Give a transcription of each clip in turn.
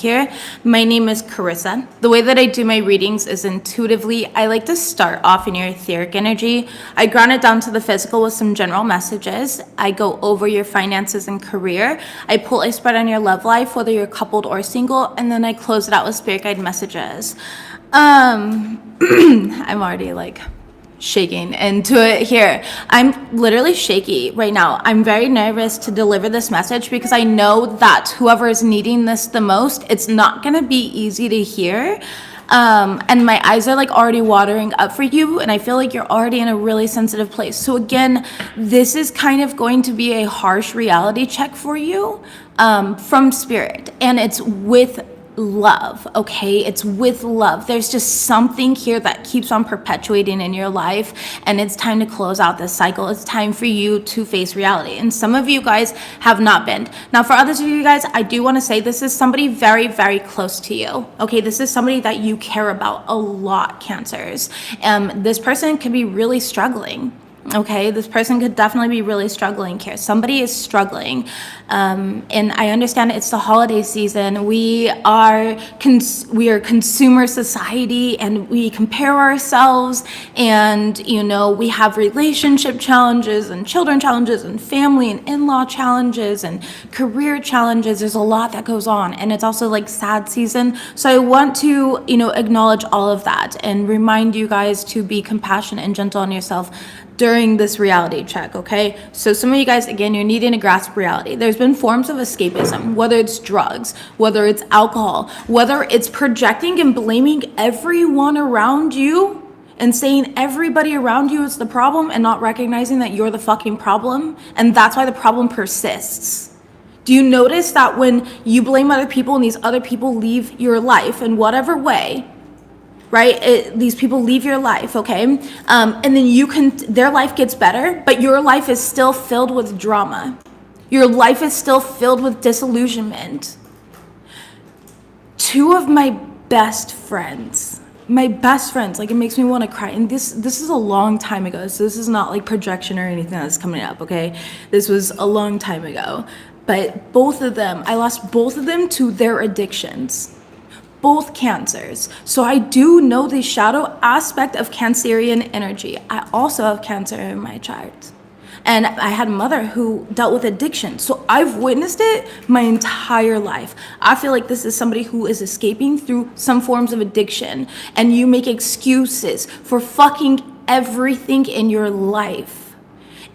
here. My name is Carissa. The way that I do my readings is intuitively. I like to start off in your etheric energy. I ground it down to the physical with some general messages. I go over your finances and career. I pull a spread on your love life, whether you're coupled or single, and then I close it out with spirit guide messages. I'm already like shaking into it here. I'm literally shaky right now. I'm very nervous to deliver this message because I know that whoever is needing this the most, it's not going to be easy to hear. And my eyes are like already watering up for you, and I feel like you're already in a really sensitive place. So again, this is kind of going to be a harsh reality check for you from spirit, and it's with love. Okay, it's with love. There's just something here that keeps on perpetuating in your life, and it's time to close out this cycle. It's time for you to face reality, and some of you guys have not been. Now for others of you guys, I do want to say this is somebody very, very close to you. Okay, this is somebody that you care about a lot, Cancers. This person could be really struggling. Okay, this person could definitely be really struggling here. Somebody is struggling, and I understand it's the holiday season. We are consumer society, and we compare ourselves, and we have relationship challenges and children challenges and family and in-law challenges and career challenges. There's a lot that goes on, and it's also like sad season. So I want to acknowledge all of that and remind you guys to be compassionate and gentle on yourself during this reality check, okay? So some of you guys, again, you're needing to grasp reality. There's been forms of escapism, whether it's drugs, whether it's alcohol, whether it's projecting and blaming everyone around you and saying everybody around you is the problem and not recognizing that you're the fucking problem, and that's why the problem persists. Do you notice that when you blame other people and these other people leave your life in whatever way, right? These people leave your life, okay? And then their life gets better, but your life is still filled with drama. Your life is still filled with disillusionment. Two of my best friends, like it makes me want to cry. And this is a long time ago, so this is not like projection or anything that's coming up, okay? This was a long time ago. But both of them, I lost both of them to their addictions. Both Cancers. So I do know the shadow aspect of Cancerian energy. I also have Cancer in my chart. And I had a mother who dealt with addiction. So I've witnessed it my entire life. I feel like this is somebody who is escaping through some forms of addiction. And you make excuses for fucking everything in your life.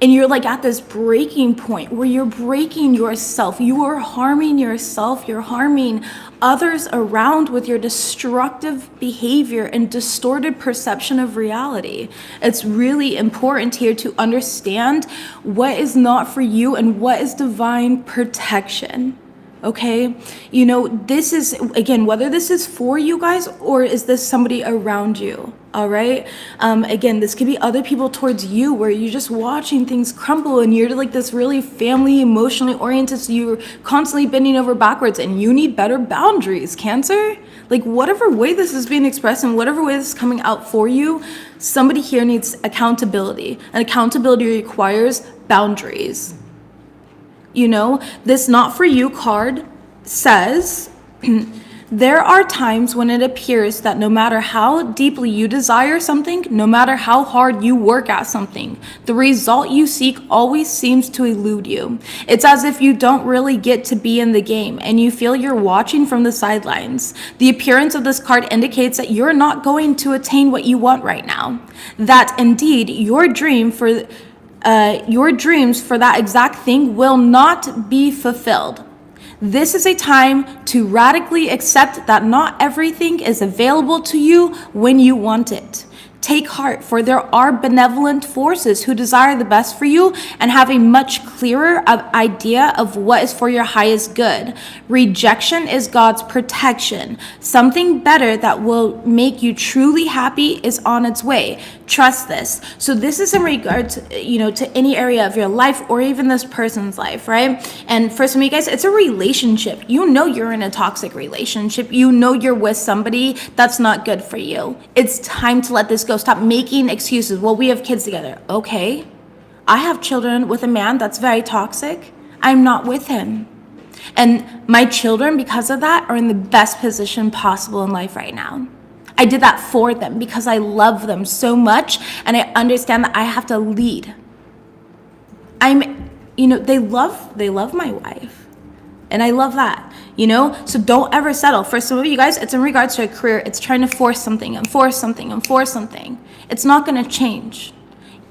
And you're like at this breaking point where you're breaking yourself. You are harming yourself. You're harming others around with your destructive behavior and distorted perception of reality. It's really important here to understand what is not for you and what is divine protection. Okay, this is, again, whether this is for you guys or is this somebody around you, all right? Again, this could be other people towards you where you're just watching things crumble and you're like this really family, emotionally oriented, so you're constantly bending over backwards and you need better boundaries, Cancer. Like whatever way this is being expressed and whatever way this is coming out for you, somebody here needs accountability, and accountability requires boundaries. This not for you card says, there are times when it appears that no matter how deeply you desire something, no matter how hard you work at something, the result you seek always seems to elude you. It's as if you don't really get to be in the game and you feel you're watching from the sidelines. The appearance of this card indicates that you're not going to attain what you want right now. That indeed your dreams for that exact thing will not be fulfilled. This is a time to radically accept that not everything is available to you when you want it. Take heart, for there are benevolent forces who desire the best for you and have a much clearer idea of what is for your highest good. Rejection is God's protection. Something better that will make you truly happy is on its way. Trust this. So this is in regard to, to any area of your life or even this person's life, right? And for some of you guys, it's a relationship. You're in a toxic relationship. You're with somebody that's not good for you. It's time to let this go. Stop making excuses. Well, we have kids together. Okay. I have children with a man that's very toxic. I'm not with him. And my children, because of that, are in the best position possible in life right now. I did that for them because I love them so much, and I understand that I have to lead. They love my wife, and I love that, so don't ever settle. For some of you guys, it's in regards to a career. It's trying to force something. It's not going to change.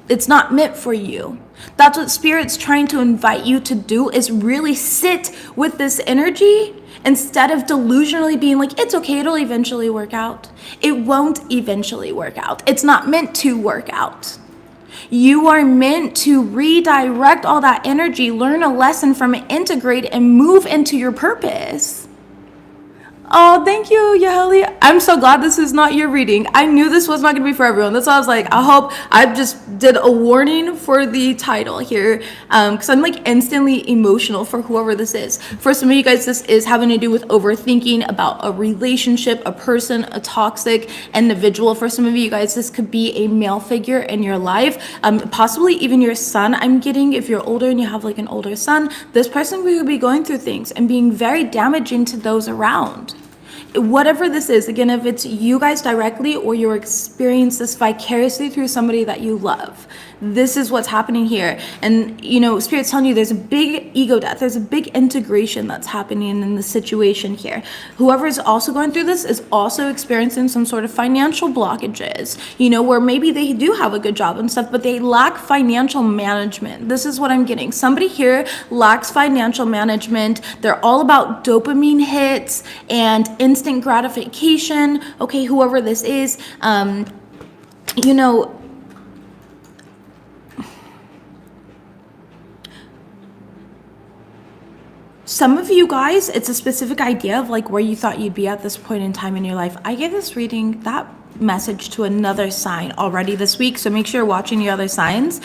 It's not meant for you. That's what Spirit's trying to invite you to do, is really sit with this energy instead of delusionally being like, it's okay, it'll eventually work out. It won't eventually work out. It's not meant to work out. You are meant to redirect all that energy, learn a lesson from it, integrate, and move into your purpose. Oh, thank you, Yaheli. I'm so glad this is not your reading. I knew this was not going to be for everyone. That's why I was like, I hope I just did a warning for the title here, because I'm like instantly emotional for whoever this is. For some of you guys, this is having to do with overthinking about a relationship, a person, a toxic individual. For some of you guys, this could be a male figure in your life, possibly even your son. I'm getting, if you're older and you have like an older son, this person will be going through things and being very damaging to those around. Whatever this is, again, if it's you guys directly or you're experiencing this vicariously through somebody that you love, this is what's happening here. And Spirit's telling you there's a big ego death, there's a big integration that's happening in the situation here. Whoever is also going through this is also experiencing some sort of financial blockages, where maybe they do have a good job and stuff, but they lack financial management. This is what I'm getting. Somebody here lacks financial management. They're all about dopamine hits and instant gratification. Okay, whoever this is, some of you guys, it's a specific idea of like where you thought you'd be at this point in time in your life. I gave this reading, that message, to another sign already this week, so make sure you're watching your other signs.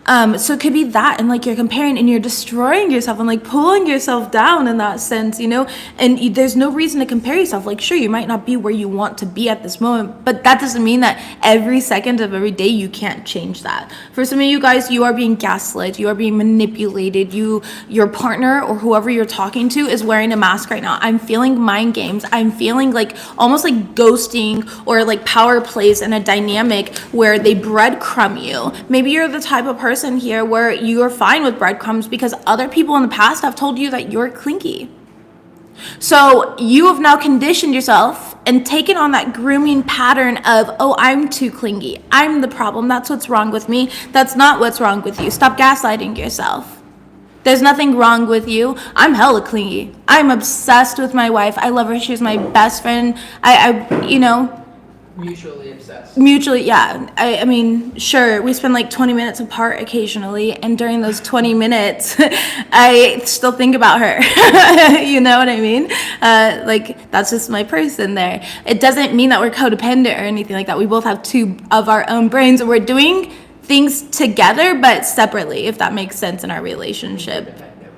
So it could be that, and like you're comparing and you're destroying yourself and like pulling yourself down in that sense, and there's no reason to compare yourself. Like, sure, you might not be where you want to be at this moment, but that doesn't mean that every second of every day you can't change that. For some of you guys, you are being gaslit, you are being manipulated, your partner or whoever you're talking to is wearing a mask right now. I'm feeling mind games. I'm feeling like almost like ghosting or like power plays in a dynamic where they breadcrumb you. Maybe you're the type of person here where you're fine with breadcrumbs because other people in the past have told you that you're clingy. So you have now conditioned yourself and taken on that grooming pattern of, oh, I'm too clingy. I'm the problem. That's what's wrong with me. That's not what's wrong with you. Stop gaslighting yourself. There's nothing wrong with you. I'm hella clingy. I'm obsessed with my wife. I love her. She's my best friend. Mutually, yeah. I mean, sure, we spend like 20 minutes apart occasionally, and during those 20 minutes, I still think about her. You know what I mean? Like, that's just my person there. It doesn't mean that we're codependent or anything like that. We both have two of our own brains, and we're doing things together, but separately, if that makes sense in our relationship.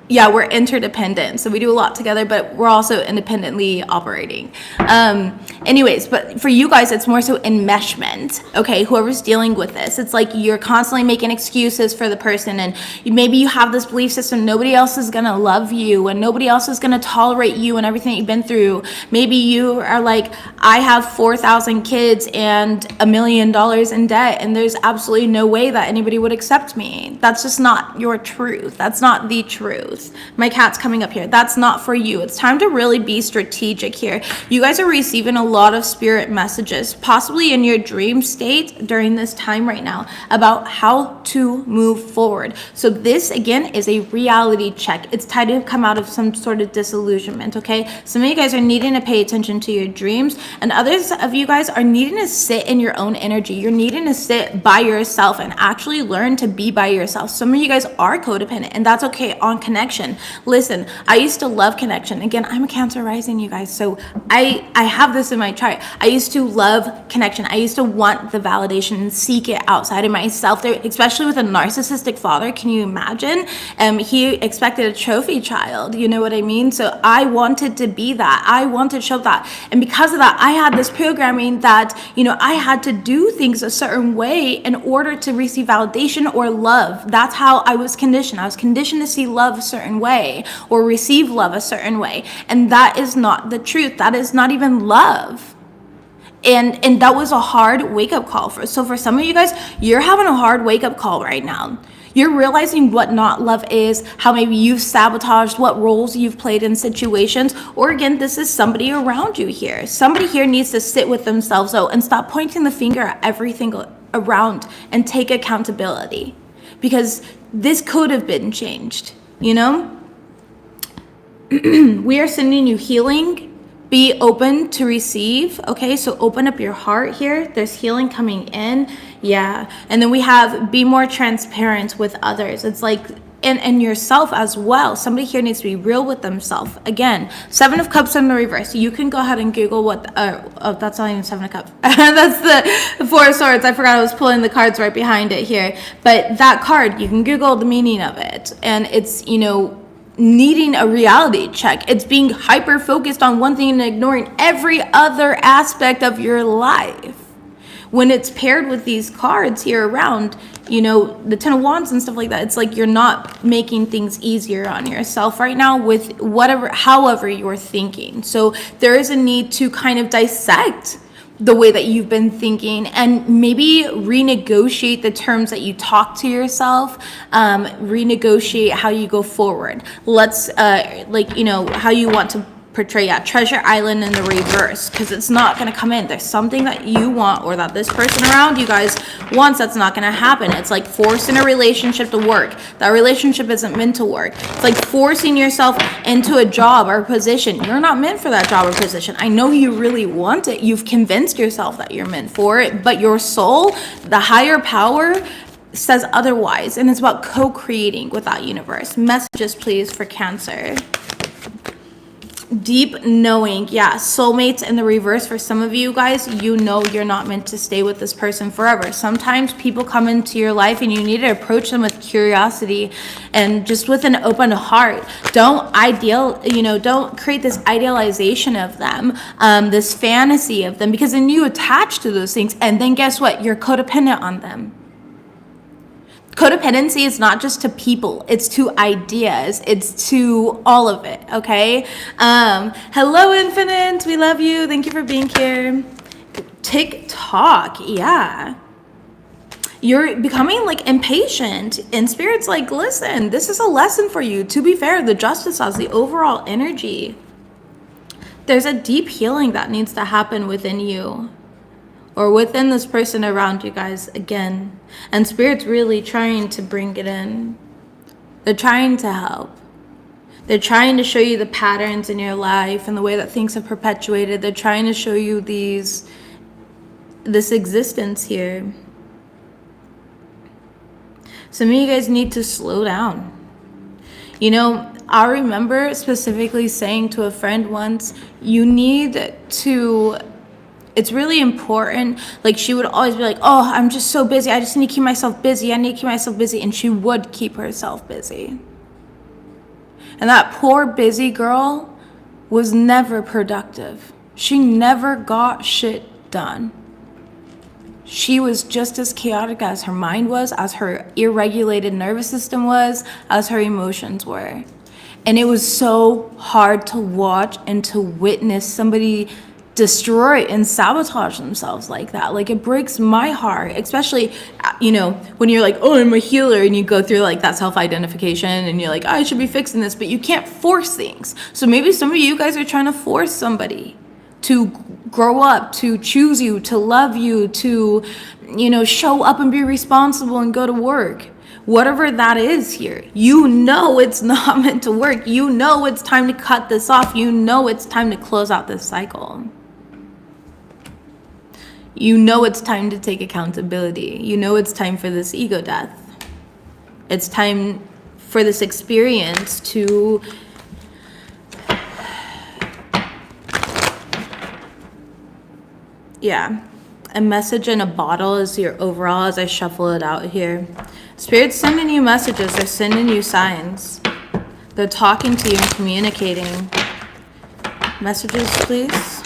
Yeah, we're interdependent, so we do a lot together, but we're also independently operating. Anyways, but for you guys, it's more so enmeshment, okay? Whoever's dealing with this, it's like you're constantly making excuses for the person, and maybe you have this belief system, nobody else is gonna love you, and nobody else is gonna tolerate you and everything you've been through. Maybe you are like, I have 4,000 kids and $1 million in debt, and there's absolutely no way that anybody would accept me. That's just not your truth. That's not the truth. My cat's coming up here. That's not for you. It's time to really be strategic here. You guys are receiving a lot of spirit messages, possibly in your dream state during this time right now, about how to move forward. So this, again, is a reality check. It's time to come out of some sort of disillusionment, okay? Some of you guys are needing to pay attention to your dreams, and others of you guys are needing to sit in your own energy. You're needing to sit by yourself and actually learn to be by yourself. Some of you guys are codependent, and that's okay. On connection. Listen, I used to love connection. Again, I'm a Cancer rising, you guys, so I have this in my chart. I used to love connection. I used to want the validation and seek it outside of myself, there, especially with a narcissistic father. Can you imagine? He expected a trophy child, you know what I mean? So I wanted to be that. I wanted to show that. And because of that, I had this programming that, I had to do things a certain way in order to receive validation or love. That's how I was conditioned. I was conditioned to see love a certain certain way or receive love a certain way. And that is not the truth. That is not even love. And that was a hard wake-up call. So for some of you guys, you're having a hard wake-up call right now. You're realizing what not love is, how maybe you've sabotaged, what roles you've played in situations. Or again, this is somebody around you here. Somebody here needs to sit with themselves though and stop pointing the finger at everything around and take accountability. Because this could have been changed, you know? We are sending you healing. Be open to receive. Okay, so open up your heart here. There's healing coming in. Yeah. And then we have be more transparent with others. It's like, and yourself as well. Somebody here needs to be real with themselves. Again, 7 of Cups in the reverse. You can go ahead and Google what, oh, that's not even 7 of Cups. That's the 4 of Swords. I forgot I was pulling the cards right behind it here. But that card, you can Google the meaning of it. And it's, you know, needing a reality check. It's being hyper focused on one thing and ignoring every other aspect of your life. When it's paired with these cards here around, you know, the 10 of Wands and stuff like that, it's like you're not making things easier on yourself right now with however you're thinking. So there is a need to kind of dissect the way that you've been thinking and maybe renegotiate the terms that you talk to yourself, renegotiate how you go forward. Let's like, you know, how you want to portray Treasure Island in the reverse, because it's not going to come in. There's something that you want or that this person around you guys wants that's not going to happen. It's like forcing a relationship to work. That relationship isn't meant to work. It's like forcing yourself into a job or position. You're not meant for that job or position. I know you really want it. You've convinced yourself that you're meant for it, but your soul, the higher power, says otherwise. And it's about co-creating with that universe. Messages, please, for Cancer. Deep knowing. Yeah, soulmates in the reverse. For some of you guys, you know you're not meant to stay with this person forever. Sometimes people come into your life and you need to approach them with curiosity and just with an open heart. Don't create this idealization of them, this fantasy of them, because then you attach to those things and then guess what? You're codependent on them. Codependency is not just to people, it's to ideas, it's to all of it, okay? Hello, Infinite, we love you. Thank you for being here. TikTok, yeah. You're becoming like impatient, and Spirit's like, listen, this is a lesson for you. To be fair, the Justice has the overall energy. There's a deep healing that needs to happen within you, or within this person around you guys, again. And Spirit's really trying to bring it in. They're trying to help. They're trying to show you the patterns in your life and the way that things have perpetuated. They're trying to show you this existence here. Some of you guys need to slow down. You know, I remember specifically saying to a friend once, you need to... It's really important. Like, she would always be like, oh, I'm just so busy. I just need to keep myself busy. I need to keep myself busy. And she would keep herself busy. And that poor busy girl was never productive. She never got shit done. She was just as chaotic as her mind was, as her irregulated nervous system was, as her emotions were. And it was so hard to watch and to witness somebody destroy and sabotage themselves like that. Like, it breaks my heart, especially, you know, when you're like, oh, I'm a healer, and you go through like that self-identification and you're like, I should be fixing this, but you can't force things. So maybe some of you guys are trying to force somebody to grow up, to choose you, to love you, to, you know, show up and be responsible and go to work. Whatever that is here, you know it's not meant to work. You know it's time to cut this off. You know it's time to close out this cycle. You know it's time to take accountability. You know it's time for this ego death. It's time for this experience to a message in a bottle is your overall as I shuffle it out here. Spirit's sending you messages. They're sending you signs. They're talking to you and communicating. Messages, please.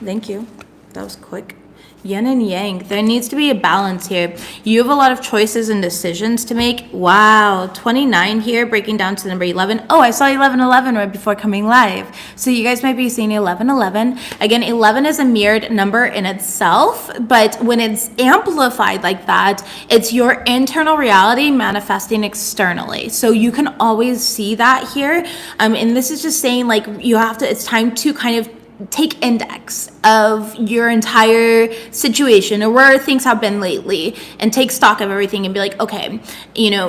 Thank you. That was quick. Yin and yang. There needs to be a balance here. You have a lot of choices and decisions to make. Wow, 29 here, breaking down to number 11. Oh, I saw 1111 right before coming live. So you guys might be seeing 1111. Again, 11 is a mirrored number in itself, but when it's amplified like that, it's your internal reality manifesting externally. So you can always see that here. And this is just saying like you have to, it's time to kind of take index of your entire situation or where things have been lately and take stock of everything and be like, okay,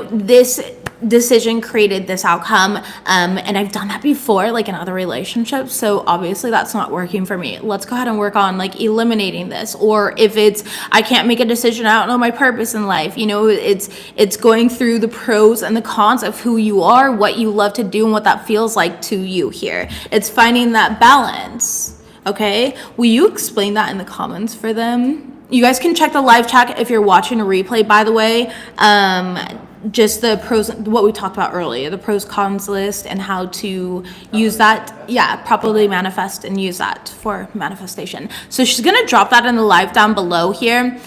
this decision created this outcome, and I've done that before, like in other relationships, so obviously that's not working for me. Let's go ahead and work on like eliminating this. Or if it's I can't make a decision, I don't know my purpose in life, it's going through the pros and the cons of who you are, what you love to do, and what that feels like to you here. It's finding that balance. Okay, will you explain that in the comments for them? You guys can check the live chat if you're watching a replay, by the way. Just the pros, what we talked about earlier, the pros cons list and how to use that, properly manifest and use that for manifestation. So she's gonna drop that in the live down below here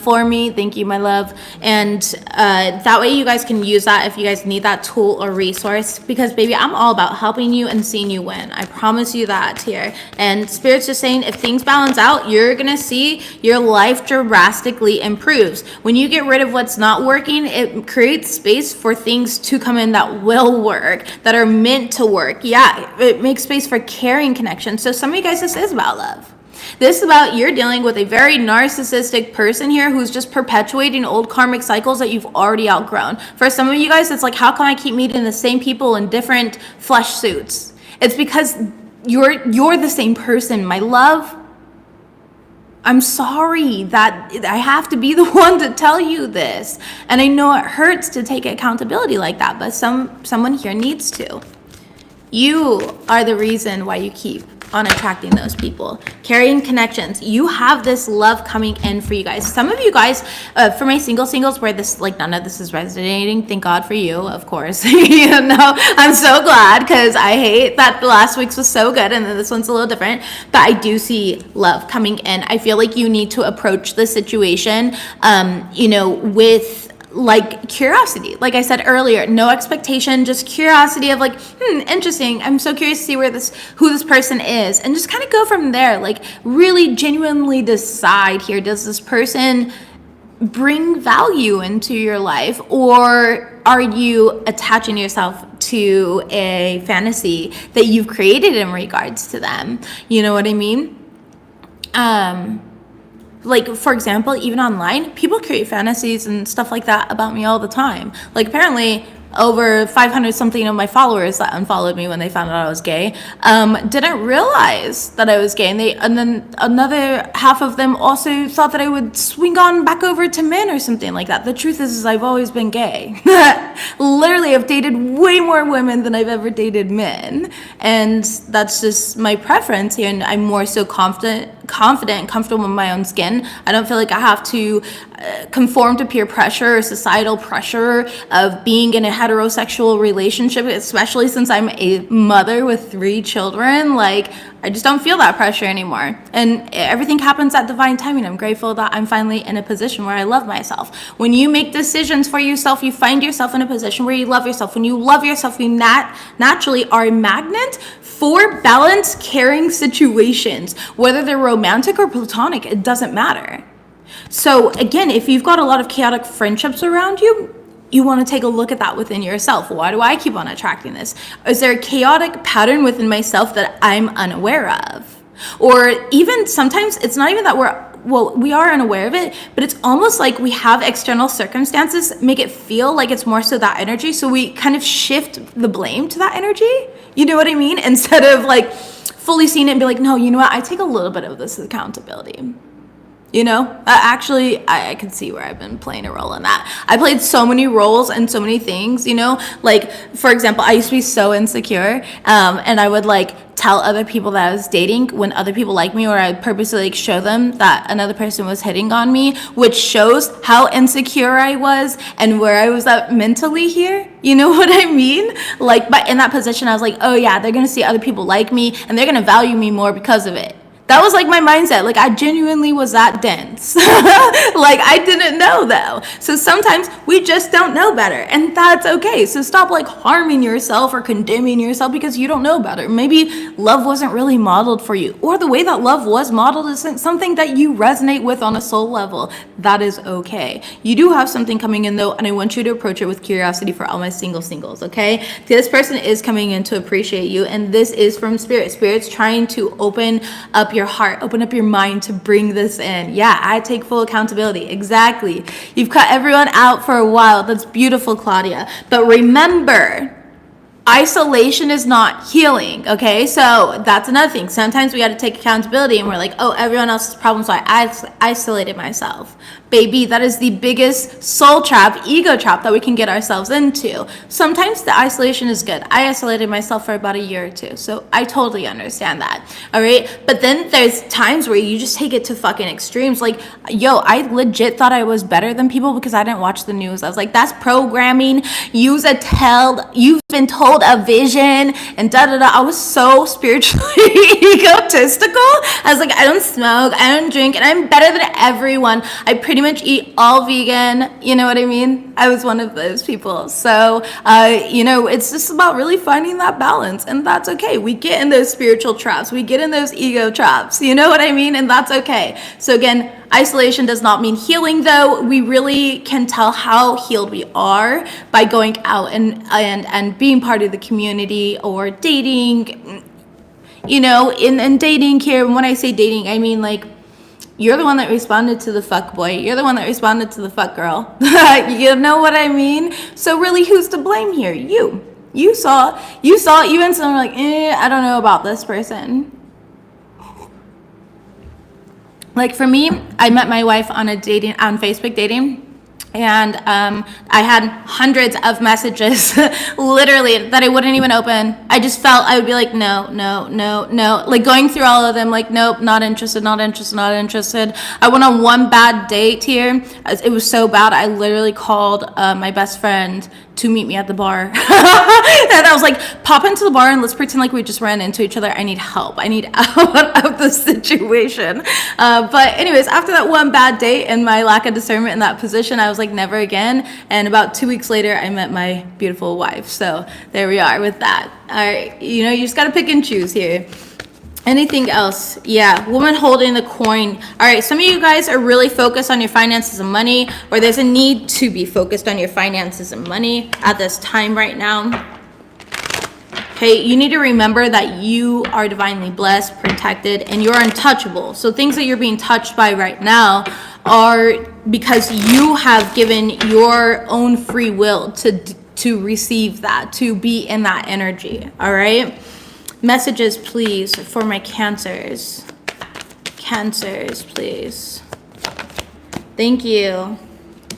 for me. Thank you, my love. And that way you guys can use that if you guys need that tool or resource, because baby, I'm all about helping you and seeing you win. I promise you that here. And Spirit's just saying if things balance out, you're gonna see your life drastically improves. When you get rid of what's not working, it creates space for things to come in that will work, that are meant to work. It makes space for caring connection. So some of you guys, this is about love. This is about you're dealing with a very narcissistic person here who's just perpetuating old karmic cycles that you've already outgrown. For some of you guys, it's like, how come I keep meeting the same people in different flesh suits? It's because you're the same person, my love. I'm sorry that I have to be the one to tell you this. And I know it hurts to take accountability like that, but someone here needs to. You are the reason why you keep on attracting those people. Carrying connections. You have this love coming in for you guys. Some of you guys, for my singles where this, like, none of this is resonating, thank God for you, of course. I'm so glad, because I hate that the last week's was so good and then this one's a little different, but I do see love coming in. I feel like you need to approach the situation, with like curiosity. Like I said earlier, no expectation, just curiosity of like, interesting. I'm so curious to see who this person is, and just kind of go from there. Like really genuinely decide here, does this person bring value into your life, or are you attaching yourself to a fantasy that you've created in regards to them? You know what I mean? Like, for example, even online, people create fantasies and stuff like that about me all the time. Like, apparently, over 500 something of my followers that unfollowed me when they found out I was gay didn't realize that I was gay, and then another half of them also thought that I would swing on back over to men or something like that. The truth is I've always been gay. Literally, I've dated way more women than I've ever dated men, and that's just my preference here, and I'm more so confident and comfortable in my own skin. I don't feel like I have to conform to peer pressure or societal pressure of being in a heterosexual relationship, especially since I'm a mother with 3 children. Like, I just don't feel that pressure anymore, and everything happens at divine timing. I'm grateful that I'm finally in a position where I love myself. When you make decisions for yourself, you find yourself in a position where you love yourself. When you love yourself, you naturally are a magnet for balanced, caring situations, whether they're romantic or platonic. It doesn't matter. So again, if you've got a lot of chaotic friendships around you, you want to take a look at that within yourself. Why do I keep on attracting this? Is there a chaotic pattern within myself that I'm unaware of? Or even sometimes it's not even that we are unaware of it, but it's almost like we have external circumstances make it feel like it's more so that energy. So we kind of shift the blame to that energy. You know what I mean? Instead of like fully seeing it and be like, no, you know what? I take a little bit of this accountability. I can see where I've been playing a role in that. I played so many roles and so many things, like, for example, I used to be so insecure, and I would like tell other people that I was dating when other people like me, or I'd purposely like show them that another person was hitting on me, which shows how insecure I was and where I was at mentally here. You know what I mean? Like, but in that position, I was like, oh yeah, they're gonna see other people like me and they're gonna value me more because of it. That was like my mindset. Like I genuinely was that dense. Like I didn't know though. So sometimes we just don't know better, and that's okay. So stop like harming yourself or condemning yourself because you don't know better. Maybe love wasn't really modeled for you, or the way that love was modeled isn't something that you resonate with on a soul level. That is okay. You do have something coming in though, and I want you to approach it with curiosity for all my singles, okay? This person is coming in to appreciate you, and this is from Spirit. Spirit's trying to open up your heart, open up your mind to bring this in. Yeah, I take full accountability. Exactly. You've cut everyone out for a while. That's beautiful, Claudia. But remember, isolation is not healing, okay? So that's another thing. Sometimes we got to take accountability and we're like, oh, everyone else's problem, so I isolated myself. Baby, that is the biggest soul trap, ego trap that we can get ourselves into. Sometimes the isolation is good. I isolated myself for about a year or two, so I totally understand that, all right? But then there's times where you just take it to fucking extremes. Like, yo, I legit thought I was better than people because I didn't watch the news. I was like, that's programming. You've been told a vision and da-da-da. I was so spiritually egotistical. I was like, I don't smoke, I don't drink, and I'm better than everyone. I pretty much eat all vegan, you know what I mean? I was one of those people. So, it's just about really finding that balance, and that's okay. We get in those spiritual traps, we get in those ego traps, you know what I mean? And that's okay. So again, isolation does not mean healing though. We really can tell how healed we are by going out and being part of the community or dating, in dating here. And when I say dating, I mean like, you're the one that responded to the fuck boy. You're the one that responded to the fuck girl. You know what I mean? So really, who's to blame here? You saw events and were like, I don't know about this person. Like for me, I met my wife on Facebook dating. And I had hundreds of messages, literally, that I wouldn't even open. I just felt I would be like, no. Like going through all of them, like, nope, not interested. I went on one bad date here. It was so bad, I literally called my best friend to meet me at the bar. And I was like, pop into the bar and let's pretend like we just ran into each other. I need help. I need out of the situation. But anyways, after that one bad date and my lack of discernment in that position, I was like, never again. And about 2 weeks later, I met my beautiful wife. So there we are with that. All right, you just got to pick and choose here. Anything else? Yeah, woman holding the coin. All right, some of you guys are really focused on your finances and money, or there's a need to be focused on your finances and money at this time right now. Okay, you need to remember that you are divinely blessed, protected, and you're untouchable. So things that you're being touched by right now are because you have given your own free will to receive that, to be in that energy, all right? Messages, please, for my cancers. Cancers, please. Thank you.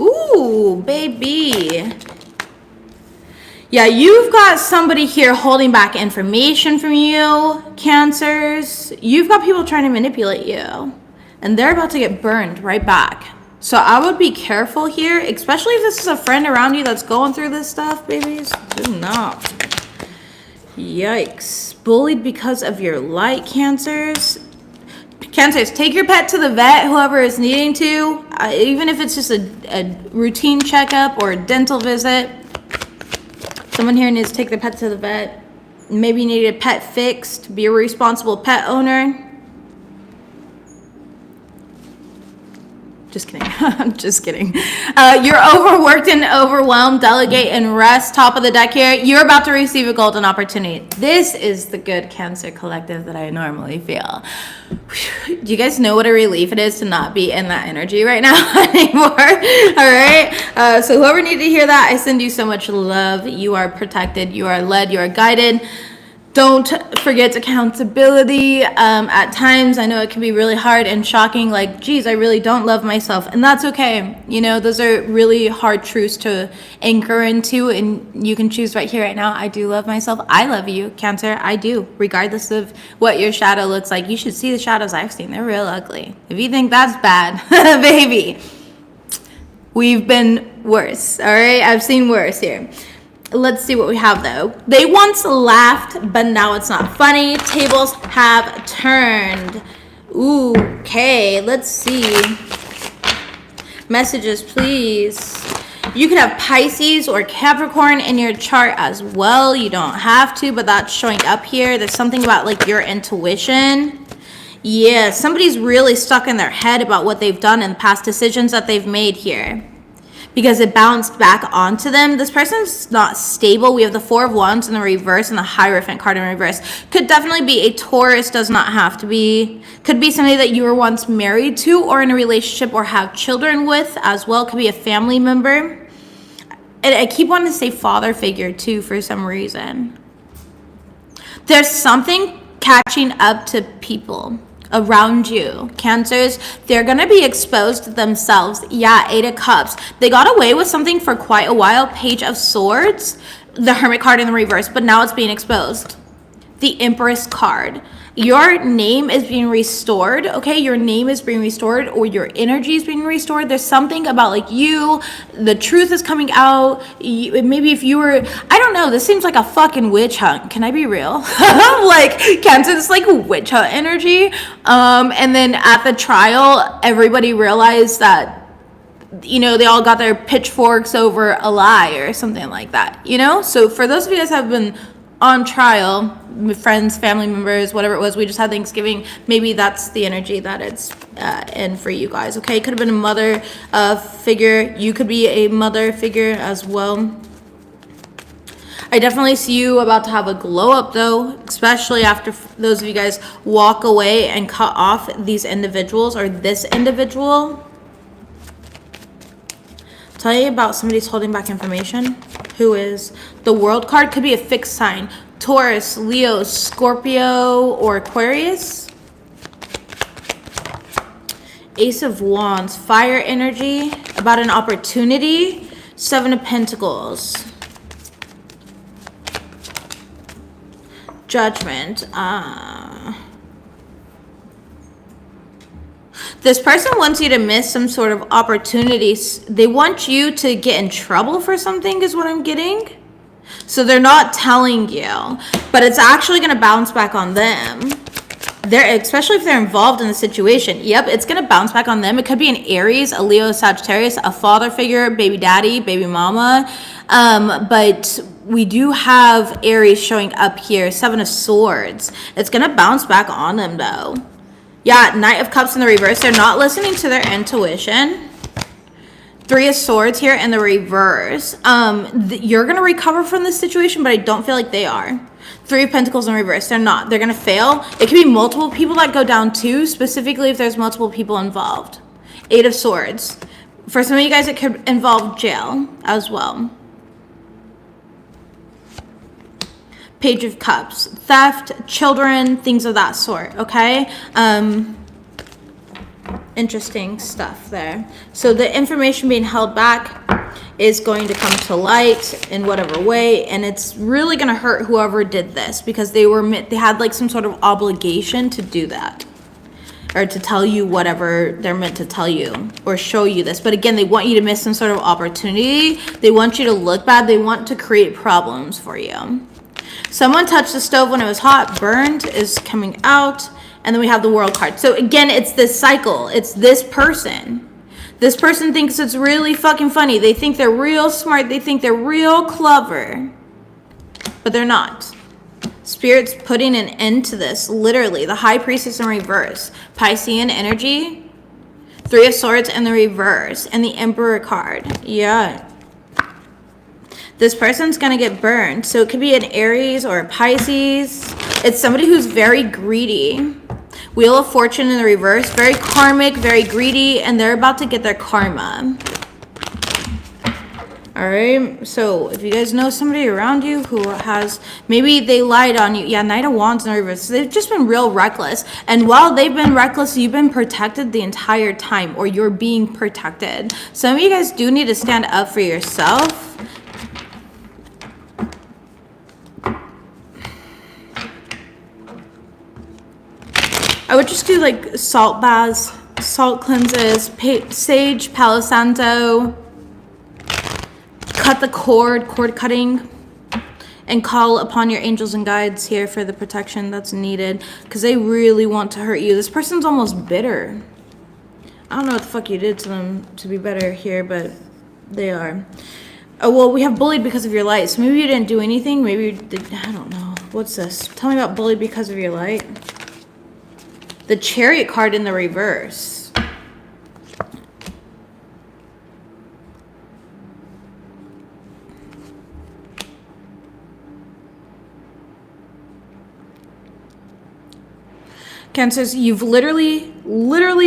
Ooh, baby. Yeah, you've got somebody here holding back information from you, cancers. You've got people trying to manipulate you, and they're about to get burned right back. So I would be careful here, especially if this is a friend around you that's going through this stuff, babies. Do not. Yikes. Bullied because of your light, cancers. Cancers, take your pet to the vet, whoever is needing to, even if it's just a routine checkup or a dental visit. Someone here needs to take their pet to the vet. Maybe you need a pet fixed. Be a responsible pet owner. Just kidding. I'm just kidding. You're overworked and overwhelmed. Delegate and rest. Top of the deck here. You're about to receive a golden opportunity. This is the good Cancer collective that I normally feel. Do you guys know what a relief it is to not be in that energy right now anymore? All right. So whoever needed to hear that, I send you so much love. You are protected. You are led. You are guided. Don't forget accountability. At times, I know it can be really hard and shocking, like, geez, I really don't love myself. And that's okay. Those are really hard truths to anchor into, and you can choose right here, right now. I do love myself. I love you, Cancer. I do, regardless of what your shadow looks like. You should see the shadows I've seen. They're real ugly. If you think that's bad, baby, we've been worse, all right? I've seen worse here. Let's see what we have though. They once laughed, but now it's not funny. Tables have turned. Ooh, okay, let's see. Messages, please. You could have Pisces or Capricorn in your chart as well. You don't have to, but that's showing up here. There's something about like your intuition. Yeah, somebody's really stuck in their head about what they've done and past decisions that they've made here, because it bounced back onto them. This person's not stable. We have the Four of Wands in the reverse and the Hierophant card in reverse. Could definitely be a Taurus, does not have to be. Could be somebody that you were once married to or in a relationship or have children with as well. Could be a family member. And I keep wanting to say father figure too for some reason. There's something catching up to people around you. Cancers, they're gonna be exposed to themselves. Yeah, Eight of Cups. They got away with something for quite a while. Page of Swords, the Hermit card in the reverse, but now it's being exposed. The Empress card. Your name is being restored, okay? Your name is being restored, or your energy is being restored. There's something about like you, the truth is coming out. Maybe if you were, I don't know, this seems like a fucking witch hunt. Can I be real? Like, Cancer, it's like witch hunt energy. And then at the trial, everybody realized that, you know, they all got their pitchforks over a lie or something like that, you know? So for those of you guys who have been on trial, friends, family members, whatever it was, we just had Thanksgiving, maybe that's the energy that it's in for you guys, okay? It could have been a mother figure. You could be a mother figure as well. I definitely see you about to have a glow up though, especially after those of you guys walk away and cut off these individuals or this individual. Tell you about somebody's holding back information. Who is? The World card could be a fixed sign. Taurus, Leo, Scorpio, or Aquarius. Ace of Wands, fire energy, about an opportunity. Seven of Pentacles. Judgment. This person wants you to miss some sort of opportunities. They want you to get in trouble for something is what I'm getting. So they're not telling you, but it's actually going to bounce back on them. Especially if they're involved in the situation. Yep, it's going to bounce back on them. It could be an Aries, a Leo, Sagittarius, a father figure, baby daddy, baby mama. But we do have Aries showing up here. Seven of Swords. It's going to bounce back on them though. Yeah, Knight of Cups in the reverse. They're not listening to their intuition. Three of Swords here in the reverse. You're going to recover from this situation, but I don't feel like they are. Three of Pentacles in reverse. They're not. They're going to fail. It could be multiple people that go down too, specifically if there's multiple people involved. Eight of Swords. For some of you guys, it could involve jail as well. Page of Cups, theft, children, things of that sort, okay? Interesting stuff there. So the information being held back is going to come to light in whatever way, and it's really going to hurt whoever did this because they had like some sort of obligation to do that or to tell you whatever they're meant to tell you or show you this. But again, they want you to miss some sort of opportunity. They want you to look bad. They want to create problems for you. Someone touched the stove when it was hot, burned is coming out, and then we have the World card. So again, it's this cycle. It's this person. This person thinks it's really fucking funny. They think they're real smart. They think they're real clever, but they're not. Spirit's putting an end to this, literally. The High Priestess in reverse. Piscean energy. Three of Swords in the reverse, and the Emperor card. Yeah. This person's going to get burned. So it could be an Aries or a Pisces. It's somebody who's very greedy. Wheel of Fortune in the reverse. Very karmic, very greedy, and they're about to get their karma. All right. So if you guys know somebody around you who has, maybe they lied on you. Yeah, Knight of Wands in the reverse. So they've just been real reckless. And while they've been reckless, you've been protected the entire time, or you're being protected. Some of you guys do need to stand up for yourself. I would just do like salt baths, salt cleanses, sage, Palo Santo, cut the cord cutting, and call upon your angels and guides here for the protection that's needed, because they really want to hurt you. This person's almost bitter. I don't know what the fuck you did to them to be better here, but they are. Oh, well, we have bullied because of your light. So maybe you didn't do anything. Maybe you did. I don't know. What's this? Tell me about bullied because of your light. The Chariot card in the reverse. Cancers, you've literally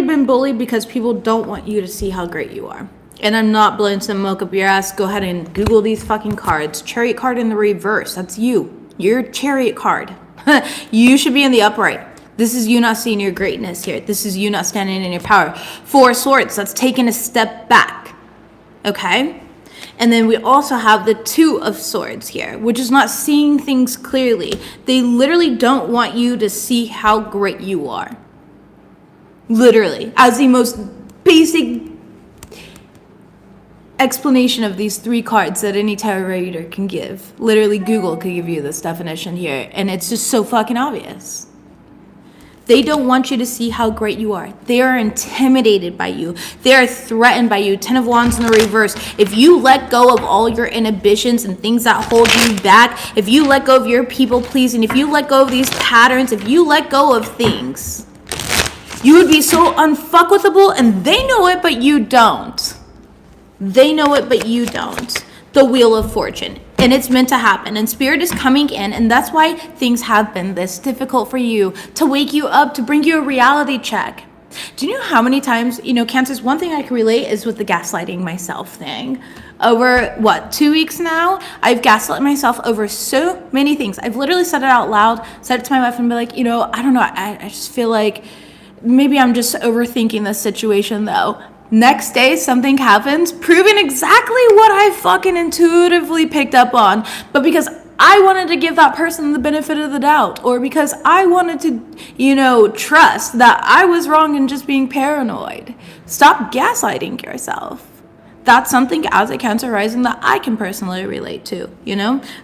been bullied because people don't want you to see how great you are. And I'm not blowing some smoke up your ass. Go ahead and Google these fucking cards. Chariot card in the reverse. That's you. Your Chariot card. You should be in the upright. This is you not seeing your greatness here. This is you not standing in your power. Four of Swords. That's taking a step back. Okay? And then we also have the Two of Swords here, which is not seeing things clearly. They literally don't want you to see how great you are. Literally. As the most basic explanation of these three cards that any tarot reader can give. Literally Google could give you this definition here, and it's just so fucking obvious. They don't want you to see how great you are. They are intimidated by you. They are threatened by you. 10 of Wands in the reverse. If you let go of all your inhibitions and things that hold you back, if you let go of your people pleasing, if you let go of these patterns, if you let go of things, you would be so unfuckwithable, and they know it, but you don't. They know it, but you don't. The Wheel of Fortune. And it's meant to happen. And Spirit is coming in. And that's why things have been this difficult for you. To wake you up. To bring you a reality check. Do you know how many times, Cancers, one thing I can relate is with the gaslighting myself thing. Over, 2 weeks now? I've gaslit myself over so many things. I've literally said it out loud. Said it to my wife and be like, I don't know. I just feel like maybe I'm just overthinking this situation though. Next day, something happens, proving exactly what I fucking intuitively picked up on. But because I wanted to give that person the benefit of the doubt, or because I wanted to, trust that I was wrong in just being paranoid. Stop gaslighting yourself. That's something as a Cancer rising that I can personally relate to,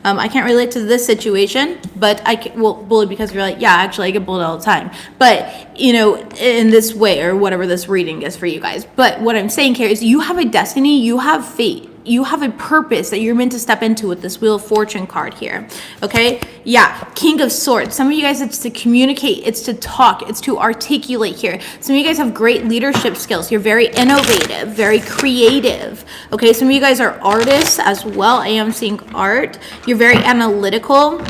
I can't relate to this situation, but I can, bullied because you're like, yeah, actually I get bullied all the time. But, in this way, or whatever this reading is for you guys. But what I'm saying here is you have a destiny, you have fate. You have a purpose that you're meant to step into with this Wheel of Fortune card here. Okay? Yeah. King of Swords. Some of you guys, it's to communicate. It's to talk. It's to articulate here. Some of you guys have great leadership skills. You're very innovative, very creative. Okay? Some of you guys are artists as well. I am seeing art. You're very analytical.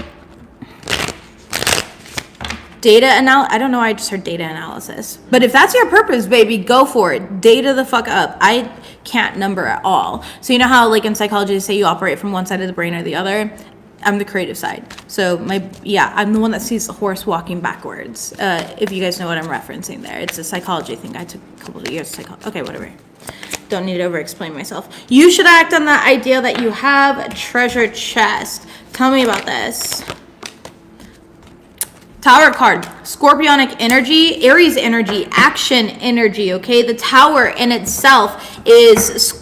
I don't know why I just heard data analysis. But if that's your purpose, baby, go for it. Data the fuck up. I can't number at all. So you know how like in psychology they say you operate from one side of the brain or the other? I'm the creative side. So I'm the one that sees the horse walking backwards. If you guys know what I'm referencing there. It's a psychology thing. I took a couple of years of psychology. Okay, whatever. Don't need to over-explain myself. You should act on that idea that you have a treasure chest. Tell me about this. Tower card, Scorpionic energy, Aries energy, action energy, okay? The Tower in itself is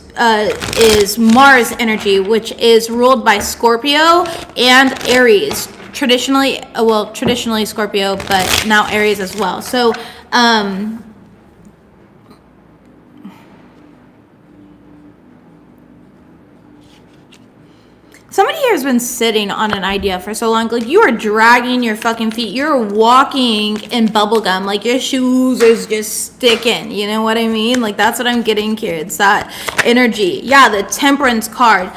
Mars energy, which is ruled by Scorpio and Aries. Traditionally Scorpio, but now Aries as well. So, somebody here has been sitting on an idea for so long. Like, you are dragging your fucking feet. You're walking in bubblegum. Like, your shoes is just sticking. You know what I mean? Like, that's what I'm getting here. It's that energy. Yeah, the Temperance card.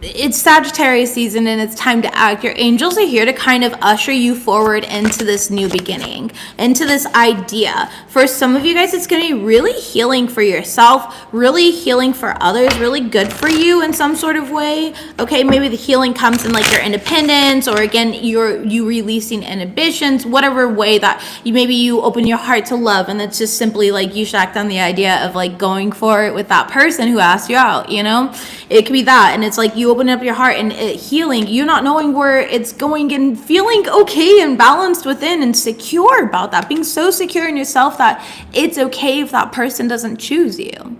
It's Sagittarius season and it's time to act. Your angels are here to kind of usher you forward into this new beginning, into this idea. For some of you guys, it's going to be really healing for yourself, really healing for others, really good for you in some sort of way. Okay, maybe the healing comes in like your independence, or again, you releasing inhibitions, whatever way that you open your heart to love, and it's just simply like you should act on the idea of like going for it with that person who asked you out, It could be that, and it's like you open up your heart and healing, you not knowing where it's going and feeling okay and balanced within and secure about that, being so secure in yourself that it's okay if that person doesn't choose you.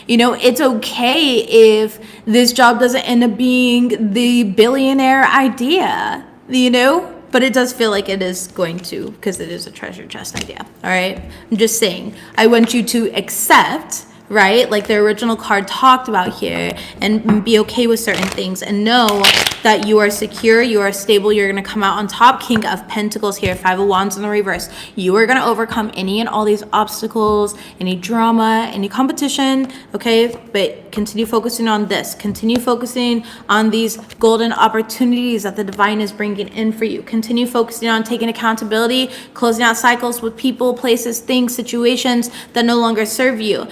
You know, it's okay if this job doesn't end up being the billionaire idea, you know? But it does feel like it is going to, because it is a treasure chest idea, all right? I'm just saying, I want you to accept, right, like the original card talked about here, and be okay with certain things, and know that you are secure, you are stable, you're going to come out on top. King of Pentacles here, Five of Wands in the reverse. You are going to overcome any and all these obstacles, any drama, any competition, okay? But continue focusing on this. Continue focusing on these golden opportunities that the divine is bringing in for you. Continue focusing on taking accountability, closing out cycles with people, places, things, situations that no longer serve you.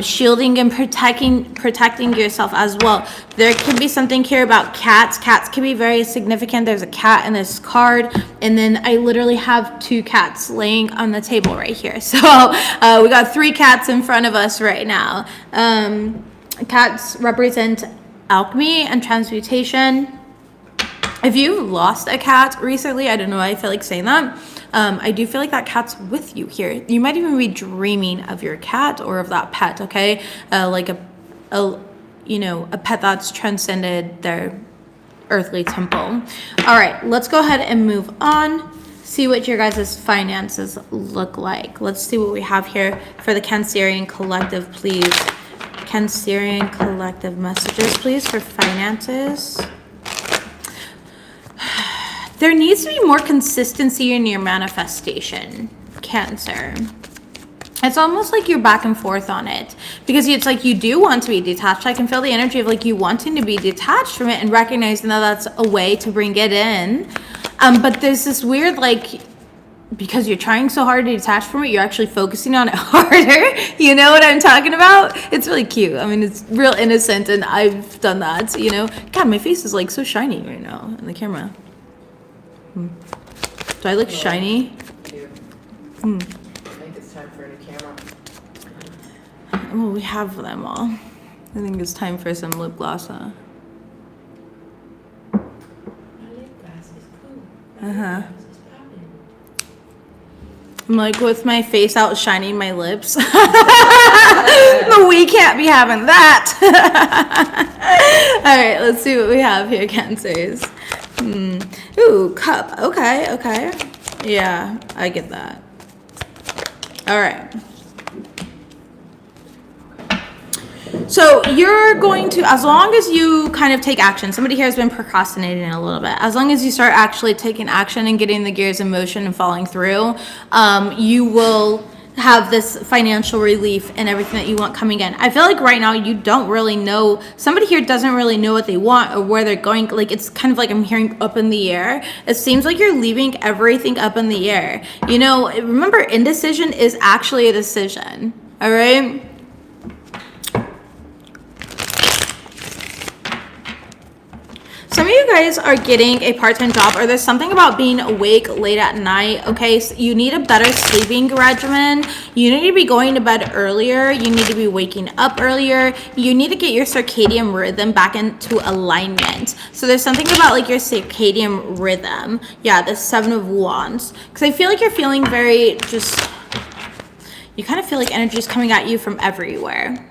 Shielding and protecting yourself as well. There could be something here about cats. Cats can be very significant. There's a cat in this card, and then I literally have 2 cats laying on the table right here. So we got 3 cats in front of us right now. Cats represent alchemy and transmutation. If you've lost a cat recently, I don't know why I feel like saying that. I do feel like that cat's with you here. You might even be dreaming of your cat or of that pet, okay? Like a pet that's transcended their earthly temple. All right, let's go ahead and move on. See what your guys' finances look like. Let's see what we have here for the Cancerian Collective, please. Cancerian Collective messages, please, for finances. There needs to be more consistency in your manifestation, Cancer. It's almost like you're back and forth on it, because it's like you do want to be detached. I can feel the energy of like you wanting to be detached from it and recognizing that that's a way to bring it in. But there's this weird, like, because you're trying so hard to detach from it, you're actually focusing on it harder. You know what I'm talking about? It's really cute. I mean, it's real innocent, and I've done that, you know. God, my face is like so shiny right now in the camera. Do I look shiny? I think it's time for a new camera. Well, we have them all. I think it's time for some lip gloss, huh? My lip gloss is cool. Uh-huh. I'm like with my face out shining my lips. But we can't be having that. All right, let's see what we have here, Cancers. Ooh, cup. Okay. Yeah, I get that. All right. So you're going to, as long as you kind of take action, somebody here has been procrastinating a little bit. As long as you start actually taking action and getting the gears in motion and following through, you will have this financial relief and everything that you want coming in. I feel like right now you don't really know, somebody here doesn't really know what they want or where they're going. Like, it's kind of like I'm hearing up in the air. It seems like you're leaving everything up in the air. You know, remember, indecision is actually a decision. All right. Some of you guys are getting a part-time job, or there's something about being awake late at night, okay? So you need a better sleeping regimen. You need to be going to bed earlier. You need to be waking up earlier. You need to get your circadian rhythm back into alignment. So there's something about like your circadian rhythm. Yeah, the 7 of Wands. Because I feel like you're feeling very just, you kind of feel like energy is coming at you from everywhere.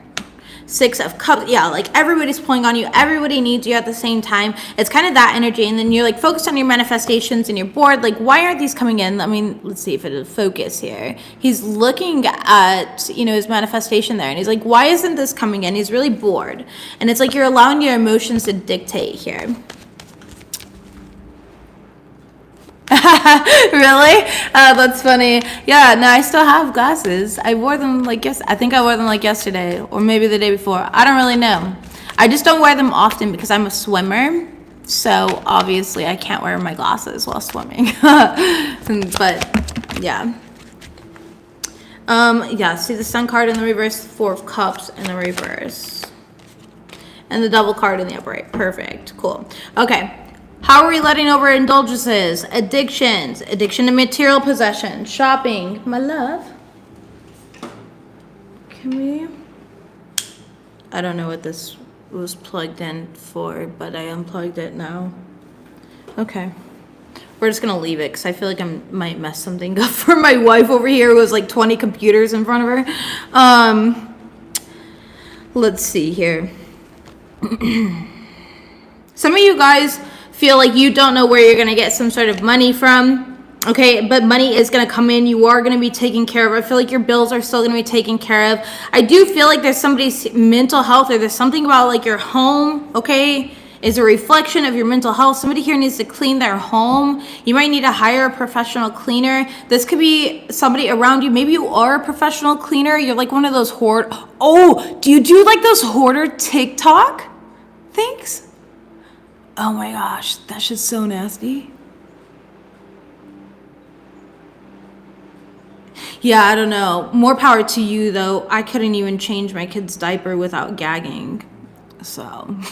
6 of Cups, yeah, like everybody's pulling on you, everybody needs you at the same time. It's kind of that energy, and then you're like focused on your manifestations and you're bored. Like, why aren't these coming in? I mean, let's see if it'll focus here. He's looking at, you know, his manifestation there, and he's like, why isn't this coming in? He's really bored, and it's like you're allowing your emotions to dictate here. Really? That's funny. Yeah, no, I still have glasses. I wore them like I think I wore them like yesterday or maybe the day before. I don't really know. I just don't wear them often because I'm a swimmer. So obviously I can't wear my glasses while swimming. But yeah. Yeah, see the Sun card in the reverse, 4 of Cups in the reverse. And the double card in the upright. Perfect. Cool. Okay. How are we letting over indulgences, addictions, addiction to material possession, shopping, my love? Can we? I don't know what this was plugged in for, but I unplugged it now. Okay. We're just going to leave it because I feel like I might mess something up for my wife over here who has like 20 computers in front of her. Let's see here. Some of you guys feel like you don't know where you're going to get some sort of money from. Okay, but money is going to come in. You are going to be taken care of. I feel like your bills are still going to be taken care of. I do feel like there's somebody's mental health, or there's something about like your home, okay, is a reflection of your mental health. Somebody here needs to clean their home. You might need to hire a professional cleaner. This could be somebody around you. Maybe you are a professional cleaner. You're like one of those hoard. Oh, do you do like those hoarder TikTok things? Oh my gosh, that's just so nasty. Yeah, I don't know. More power to you, though. I couldn't even change my kid's diaper without gagging. So,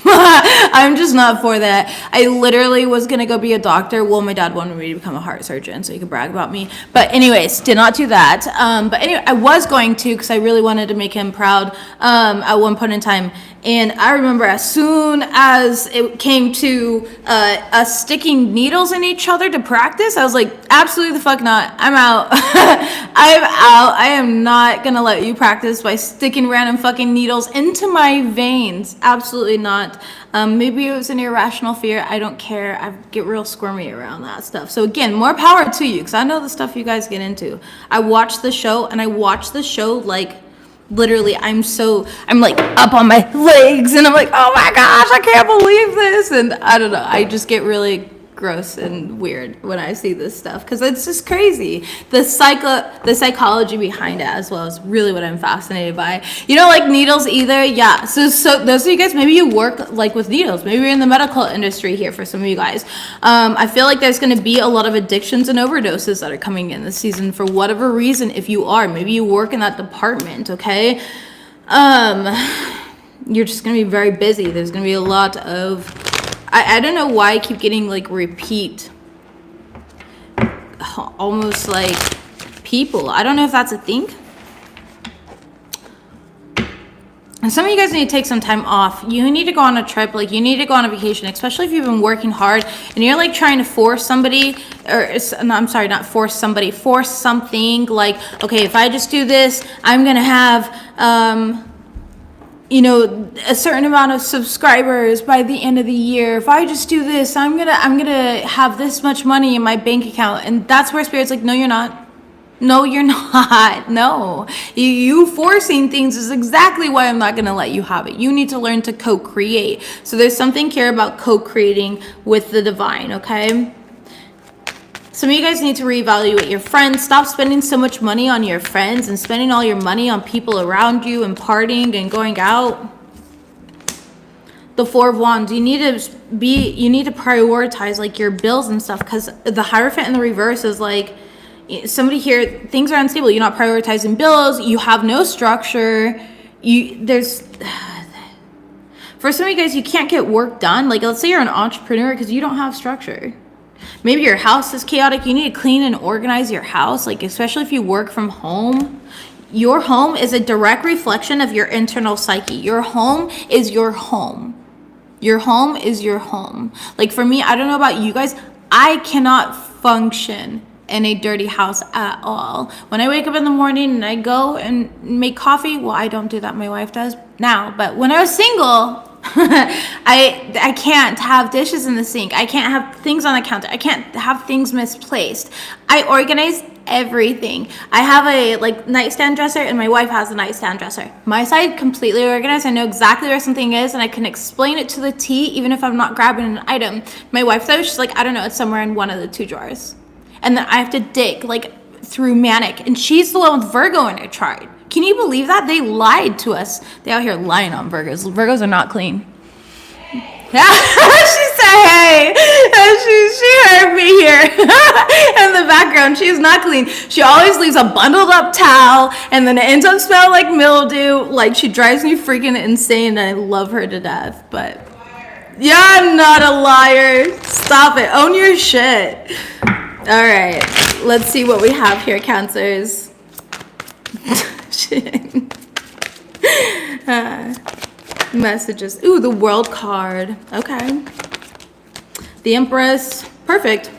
I'm just not for that. I literally was going to go be a doctor. Well, my dad wanted me to become a heart surgeon so he could brag about me. But anyways, did not do that. But anyway, I was going to because I really wanted to make him proud at one point in time. And I remember as soon as it came to us sticking needles in each other to practice, I was like, absolutely the fuck not. I'm out. I'm out. I am not going to let you practice by sticking random fucking needles into my veins. Absolutely not. Maybe it was an irrational fear. I don't care. I get real squirmy around that stuff. So again, more power to you because I know the stuff you guys get into. I watch the show and I watch the show like literally I'm like up on my legs and I'm like, oh my gosh, I can't believe this. And I don't know. I just get really gross and weird when I see this stuff because it's just crazy. The psychology behind it as well is really what I'm fascinated by. You know, like needles either. Yeah. So those of you guys, maybe you work like with needles. Maybe you're in the medical industry here for some of you guys. I feel like there's going to be a lot of addictions and overdoses that are coming in this season for whatever reason. If you are, maybe you work in that department. Okay. You're just going to be very busy. There's going to be a lot of I don't know why I keep getting like repeat, almost like people. I don't know if that's a thing. And some of you guys need to take some time off. You need to go on a trip, like you need to go on a vacation, especially if you've been working hard and you're like trying to force somebody, no, I'm sorry, not force somebody, force something like, okay, if I just do this, I'm going to have, you know, a certain amount of subscribers by the end of the year. If I just do this, I'm gonna have this much money in my bank account. And that's where Spirit's like, no, you're not. No, you're not. No. You forcing things is exactly why I'm not gonna let you have it. You need to learn to co-create. So there's something here about co-creating with the divine, okay? Some of you guys need to reevaluate your friends. Stop spending so much money on your friends and spending all your money on people around you and partying and going out. The Four of Wands. You need to prioritize like your bills and stuff because the Hierophant in the reverse is like somebody here, things are unstable. You're not prioritizing bills. You have no structure. For some of you guys, you can't get work done. Like let's say you're an entrepreneur because you don't have structure. Maybe your house is chaotic. You need to clean and organize your house, like especially if you work from home. Your home is a direct reflection of your internal psyche. Your home is your home. Your home is your home. Like for me, I don't know about you guys, I cannot function in a dirty house at all. When I wake up in the morning and I go and make coffee, well, I don't do that. My wife does now. But when I was single, I can't have dishes in the sink. I can't have things on the counter. I can't have things misplaced. I organize everything. I have a like nightstand dresser and my wife has a nightstand dresser. My side completely organized. I know exactly where something is and I can explain it to the T even if I'm not grabbing an item. My wife though, she's like, I don't know, it's somewhere in one of the two drawers. And then I have to dig like through manic, and she's the one with Virgo in her chart. Can you believe that? They lied to us. They out here lying on Virgos. Virgos are not clean. Yeah, she said, hey, she heard me here in the background. She is not clean. She always leaves a bundled up towel and then it ends up smelling like mildew. Like she drives me freaking insane and I love her to death. But yeah, I'm not a liar. Stop it. Own your shit. All right, let's see what we have here, Cancers. Messages. Ooh, the World card. Okay. The Empress. Perfect.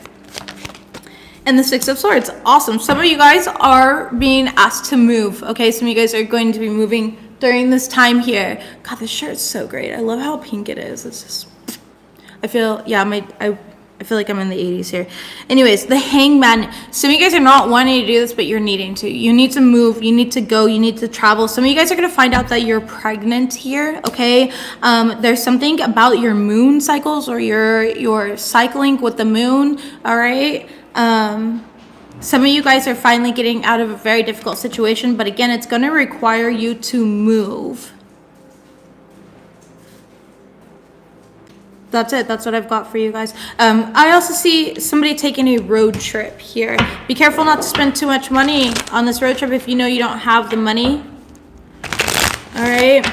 And the Six of Swords. Awesome. Some of you guys are being asked to move. Okay, some of you guys are going to be moving during this time here. God, this shirt is so great. I love how pink it is. It's just, I feel, yeah, I feel like I'm in the 80s here. Anyways, the Hangman. Some of you guys are not wanting to do this, but you're needing to. You need to move. You need to go. You need to travel. Some of you guys are going to find out that you're pregnant here, okay? There's something about your moon cycles or your cycling with the moon, all right? Some of you guys are finally getting out of a very difficult situation, but again, it's going to require you to move. That's it. That's what I've got for you guys. I also see somebody taking a road trip here. Be careful not to spend too much money on this road trip if you know you don't have the money. All right.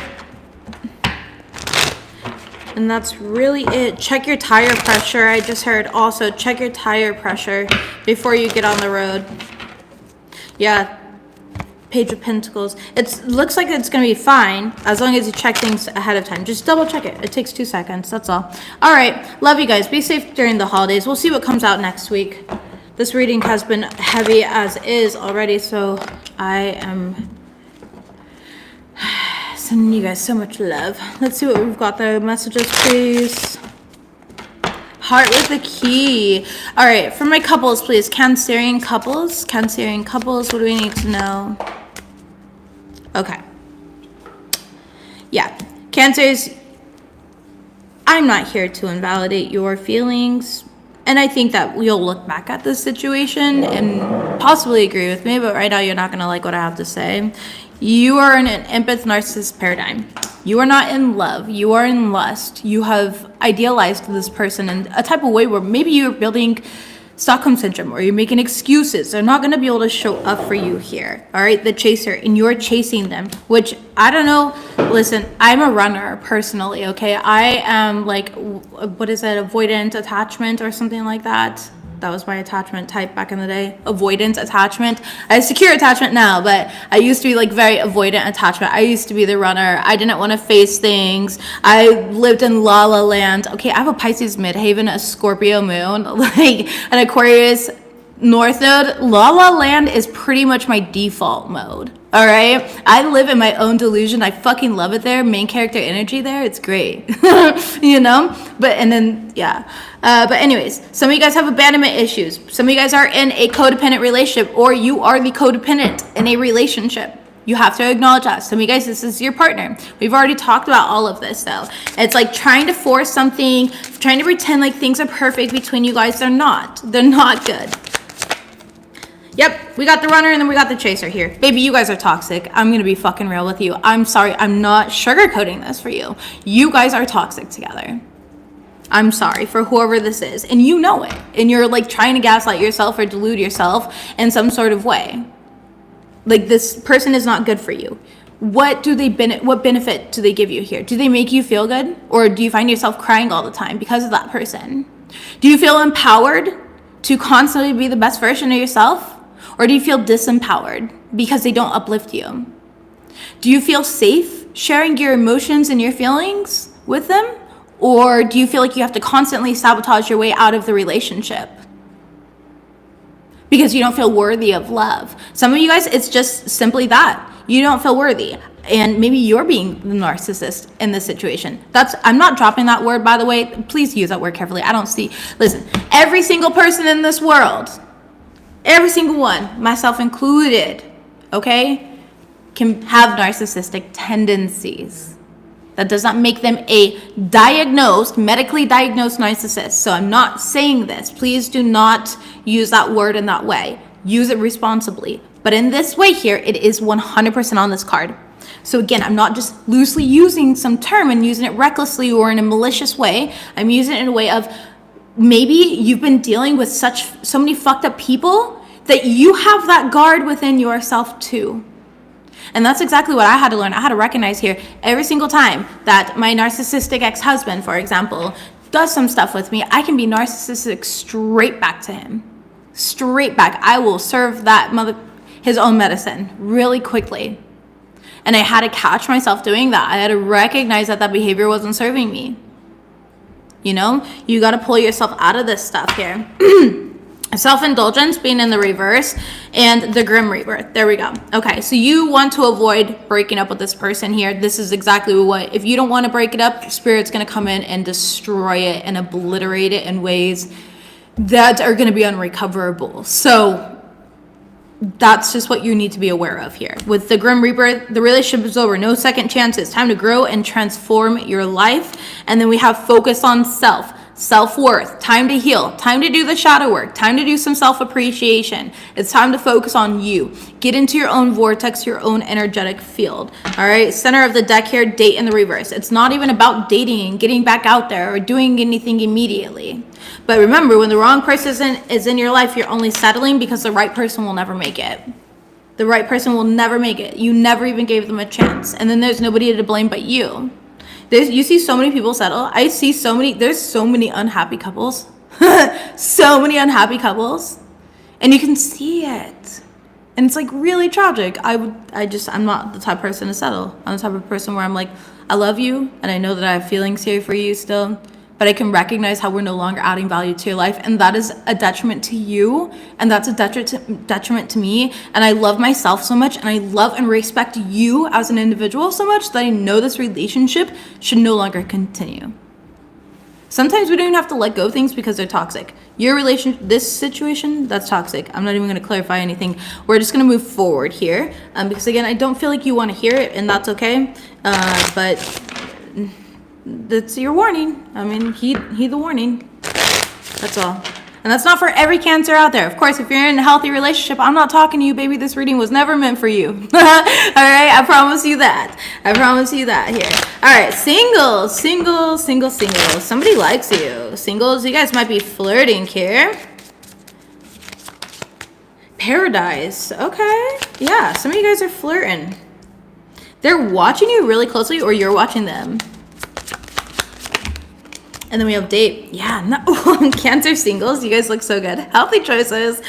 And that's really it. Check your tire pressure. I just heard also check your tire pressure before you get on the road. Yeah. Page of Pentacles. It looks like it's going to be fine as long as you check things ahead of time. Just double check it. It takes 2 seconds. That's all. All right. Love you guys. Be safe during the holidays. We'll see what comes out next week. This reading has been heavy as is already, so I am sending you guys so much love. Let's see what we've got there. Messages, please. Heart with the key. All right. For my couples, please. Cancerian couples. Cancerian couples. What do we need to know? Okay. Yeah. Cancers, I'm not here to invalidate your feelings. And I think that you'll look back at this situation and possibly agree with me, but right now you're not going to like what I have to say. You are in an empath narcissist paradigm. You are not in love. You are in lust. You have idealized this person in a type of way where maybe you're building Stockholm Syndrome or you're making excuses. They're not going to be able to show up for you here. All right. The chaser, and you're chasing them, which I don't know. Listen, I'm a runner personally. Okay. I am like, what is it? Avoidant attachment or something like that. That was my attachment type back in the day. Avoidant attachment. I have secure attachment now, but I used to be like very avoidant attachment. I used to be the runner. I didn't want to face things. I lived in La La Land. Okay, I have a Pisces midhaven, a Scorpio moon, like an Aquarius North Node. La La Land is pretty much my default mode. All right, I live in my own delusion. I fucking love it there. Main character energy there. It's great, you know. But anyways, some of you guys have abandonment issues. Some of you guys are in a codependent relationship, or you are the codependent in a relationship. You have to acknowledge that. Some of you guys, this is your partner. We've already talked about all of this though. It's like trying to force something, trying to pretend like things are perfect between you guys. They're not. They're not good. Yep, we got the runner and then we got the chaser here. Baby, you guys are toxic. I'm going to be fucking real with you. I'm sorry. I'm not sugarcoating this for you. You guys are toxic together. I'm sorry for whoever this is. And you know it. And you're like trying to gaslight yourself or delude yourself in some sort of way. Like this person is not good for you. What benefit do they give you here? Do they make you feel good? Or do you find yourself crying all the time because of that person? Do you feel empowered to constantly be the best version of yourself? Or do you feel disempowered because they don't uplift you? Do you feel safe sharing your emotions and your feelings with them? Or do you feel like you have to constantly sabotage your way out of the relationship because you don't feel worthy of love? Some of you guys, it's just simply that. You don't feel worthy. And maybe you're being the narcissist in this situation. I'm not dropping that word, by the way. Please use that word carefully. Listen, every single person in this world, every single one, myself included, okay, can have narcissistic tendencies. That does not make them a medically diagnosed narcissist. So I'm not saying this. Please do not use that word in that way. Use it responsibly. But in this way here, it is 100% on this card. So again, I'm not just loosely using some term and using it recklessly or in a malicious way. I'm using it in a way of maybe you've been dealing with so many fucked up people that you have that guard within yourself too. And that's exactly what I had to learn. I had to recognize here every single time that my narcissistic ex-husband, for example, does some stuff with me, I can be narcissistic straight back to him. Straight back. I will serve his own medicine really quickly. And I had to catch myself doing that. I had to recognize that behavior wasn't serving me. You know, you got to pull yourself out of this stuff here. Self-indulgence being in the reverse, and the Grim Reaper. There we go. Okay, so you want to avoid breaking up with this person here. This is exactly what, if you don't want to break it up, Spirit's going to come in and destroy it and obliterate it in ways that are going to be unrecoverable. So that's just what you need to be aware of here. With the Grim Reaper, the relationship is over. No second chances. Time to grow and transform your life. And then we have focus on self-worth, time to heal, time to do the shadow work, time to do some self-appreciation. It's time to focus on you. Get into your own vortex, your own energetic field. All right, center of the deck here, date in the reverse. It's not even about dating and getting back out there or doing anything immediately. But remember, when the wrong person is in your life, you're only settling because the right person will never make it. The right person will never make it. You never even gave them a chance. And then there's nobody to blame but you. You see so many people settle. There's so many unhappy couples. So many unhappy couples. And you can see it. And it's like really tragic. I'm not the type of person to settle. I'm the type of person where I'm like, I love you and I know that I have feelings here for you still. But I can recognize how we're no longer adding value to your life, and that is a detriment to you, and that's a detriment to me. And I love myself so much, and I love and respect you as an individual so much that I know this relationship should no longer continue. Sometimes we don't even have to let go of things because they're toxic. This situation, that's toxic. I'm not even going to clarify anything. We're just going to move forward here, because again, I don't feel like you want to hear it, and that's okay. But that's your warning. I mean, heed the warning. That's all. And that's not for every Cancer out there. Of course, if you're in a healthy relationship, I'm not talking to you, baby. This reading was never meant for you. All right, I promise you that. I promise you that here. All right, singles. Somebody likes you. Singles, you guys might be flirting here. Paradise. Okay. Yeah, some of you guys are flirting. They're watching you really closely, or you're watching them. And then we have date. Yeah, no. Cancer singles, you guys look so good. Healthy choices.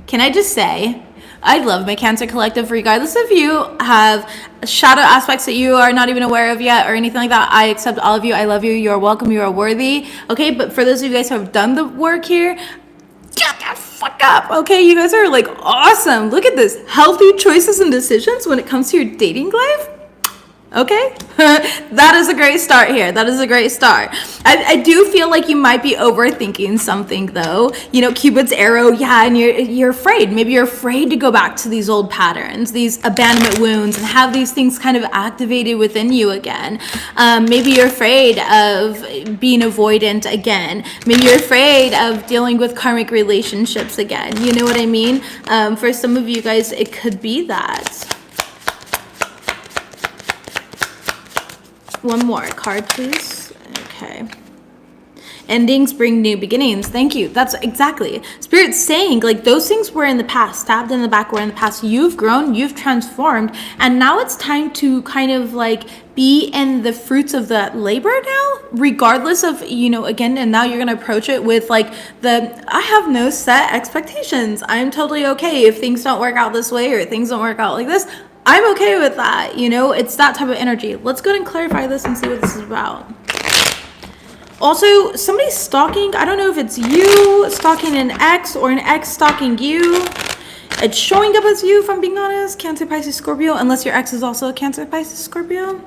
Can I just say, I love my Cancer collective, regardless if you have shadow aspects that you are not even aware of yet or anything like that. I accept all of you. I love you. You are welcome. You are worthy. Okay, but for those of you guys who have done the work here, shut the fuck up. Okay, you guys are like awesome. Look at this. Healthy choices and decisions when it comes to your dating life. Okay, that is a great start here. That is a great start. I do feel like you might be overthinking something though. You know, Cupid's arrow, yeah, and you're afraid. Maybe you're afraid to go back to these old patterns, these abandonment wounds, and have these things kind of activated within you again. Maybe you're afraid of being avoidant again. Maybe you're afraid of dealing with karmic relationships again. You know what I mean? For some of you guys, it could be that. One more card, please. Okay. Endings bring new beginnings. Thank you. That's exactly. Spirit's saying, like, those things were in the past, stabbed in the back were in the past. You've grown, you've transformed, and now it's time to kind of like be in the fruits of that labor now, regardless of, you know, again, and now you're going to approach it with like I have no set expectations. I'm totally okay if things don't work out this way or things don't work out like this. I'm okay with that, you know, it's that type of energy. Let's go ahead and clarify this and see what this is about. Also, somebody's stalking. I don't know if it's you stalking an ex or an ex stalking you. It's showing up as you, if I'm being honest. Cancer, Pisces, Scorpio, unless your ex is also a Cancer, Pisces, Scorpio.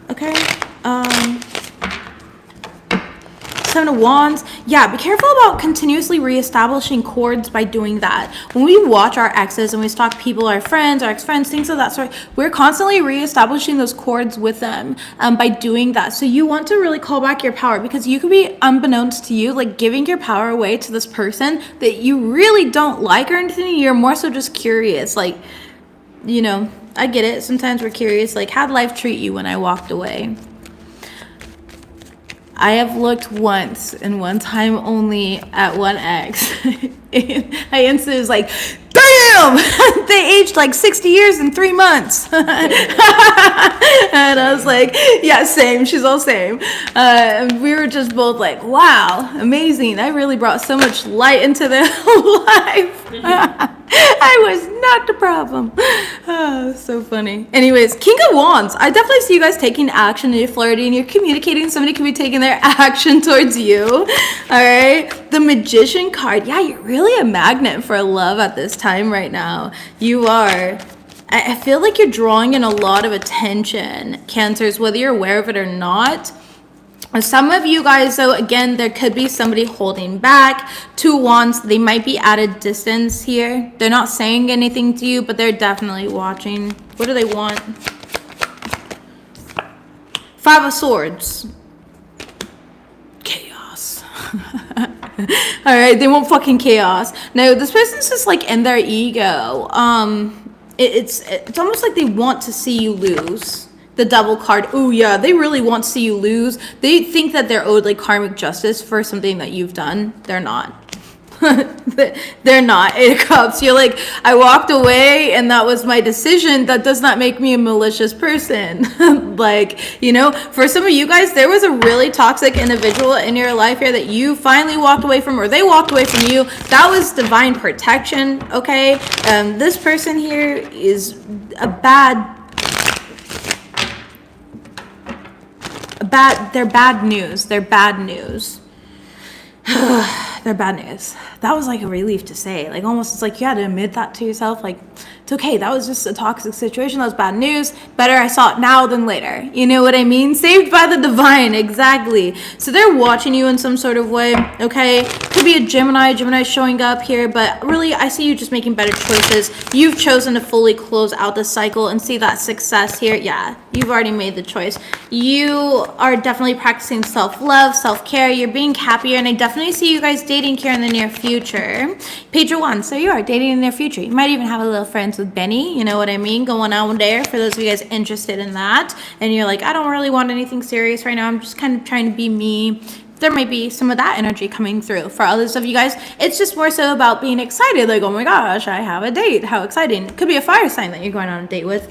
Okay. Seven of Wands. Yeah, be careful about continuously reestablishing cords by doing that. When we watch our exes and we stalk people, our friends, our ex-friends, things of that sort, we're constantly reestablishing those cords with them by doing that. So you want to really call back your power, because you could be, unbeknownst to you, like giving your power away to this person that you really don't like or anything. You're more so just curious. Like, you know, I get it. Sometimes we're curious, like, how'd life treat you when I walked away? I have looked once and one time only at one ex. I instantly was like, damn, they aged like 60 years in 3 months. And I was like, yeah, same. She's all same. And we were just both like, wow, amazing. I really brought so much light into their life. I was not the problem. Oh, so funny. Anyways, King of Wands. I definitely see you guys taking action and you're flirting, you're communicating. Somebody could be taking their action towards you. All right. The Magician card. Yeah, you're really a magnet for love at this time right now. You are. I feel like you're drawing in a lot of attention, Cancers, whether you're aware of it or not. Some of you guys, though, again, there could be somebody holding back. 2 Wands, they might be at a distance here. They're not saying anything to you, but they're definitely watching. What do they want? 5 of Swords. Chaos. All right, they want fucking chaos. No, this person's just like in their ego. It's almost like they want to see you lose. The Devil card. Oh yeah, they really want to see you lose. They think that they're owed like karmic justice for something that you've done. They're not. They're not. 8 of Cups. You're like, I walked away and that was my decision. That does not make me a malicious person. Like, you know, for some of you guys, there was a really toxic individual in your life here that you finally walked away from, or they walked away from you. That was divine protection. Okay. This person here is they're bad news. They're bad news. They're bad news. That was like a relief to say. Like almost it's like you had to admit that to yourself. Like, it's okay. That was just a toxic situation. That was bad news. Better I saw it now than later. You know what I mean? Saved by the divine. Exactly. So they're watching you in some sort of way. Okay. Could be a Gemini showing up here, but really I see you just making better choices. You've chosen to fully close out the cycle and see that success here. Yeah. You've already made the choice. You are definitely practicing self-love, self-care. You're being happier, and I definitely see you guys dating here in the near future. Page of Wands. So you are dating in the near future. You might even have a little friends with Benny. You know what I mean? Going on there for those of you guys interested in that. And you're like, I don't really want anything serious right now. I'm just kind of trying to be me. There might be some of that energy coming through. For others of you guys, it's just more so about being excited. Like, oh my gosh, I have a date. How exciting. It could be a fire sign that you're going on a date with.